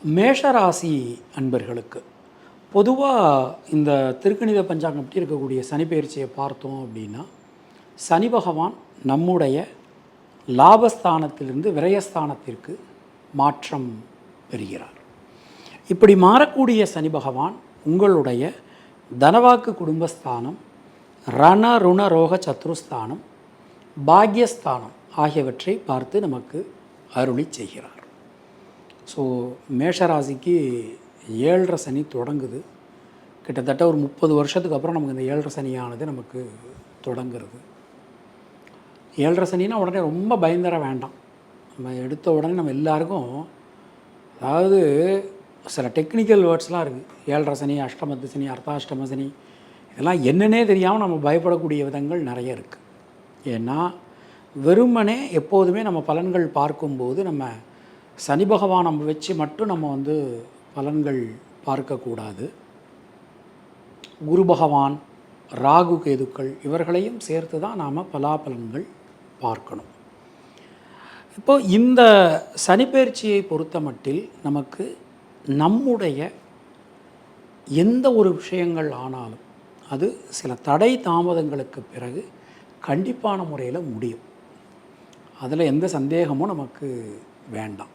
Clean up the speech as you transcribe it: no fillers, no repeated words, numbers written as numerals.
மேஷராசி அன்பர்களுக்கு பொதுவாக இந்த திருக்கணித பஞ்சாங்கம் பற்றி இருக்கக்கூடிய சனி பயிற்சியை பார்த்தோம் அப்படின்னா, சனி பகவான் நம்முடைய லாபஸ்தானத்திலிருந்து விரயஸ்தானத்திற்கு மாற்றம் பெறுகிறார். இப்படி மாறக்கூடிய சனி பகவான் உங்களுடைய தனவாக்கு குடும்பஸ்தானம், ரண ருண ரோக சத்ருஸ்தானம், பாக்யஸ்தானம் ஆகியவற்றை பார்த்து நமக்கு அருளி செய்கிறார். ஸோ மேஷராசிக்கு 7.5 சனி தொடங்குது. கிட்டத்தட்ட ஒரு 30 வருஷத்துக்கு அப்புறம் நமக்கு இந்த 7.5 சனியானது நமக்கு தொடங்குறது. 7.5 சனின்னா உடனே ரொம்ப பயந்துட வேண்டாம். நம்ம எடுத்த உடனே நம்ம எல்லாருக்கும், அதாவது சில டெக்னிக்கல் வேர்ட்ஸ்லாம் இருக்குது. 7.5 சனி, அஷ்டமத்து சனி, அர்த்தாஷ்டம சனி, இதெல்லாம் என்னென்னே தெரியாமல் நம்ம பயப்படக்கூடிய விதங்கள் நிறைய இருக்குது. ஏன்னா வெறுமனே எப்போதுமே நம்ம பலன்கள் பார்க்கும்போது நம்ம சனி பகவான் நம்ம வச்சு மட்டும் நம்ம பலன்கள் பார்க்கக்கூடாது. குரு பகவான், ராகு கேதுக்கள் இவர்களையும் சேர்த்து தான் நாம் பலாபலன்கள் பார்க்கணும். இப்போது இந்த சனிப்பெயர்ச்சியை பொறுத்த மட்டில் நமக்கு நம்முடைய எந்த ஒரு விஷயங்கள் ஆனாலும் அது சில தடை தாமதங்களுக்கு பிறகு கண்டிப்பான முறையில் முடியும். அதில் எந்த சந்தேகமும் நமக்கு வேண்டாம்.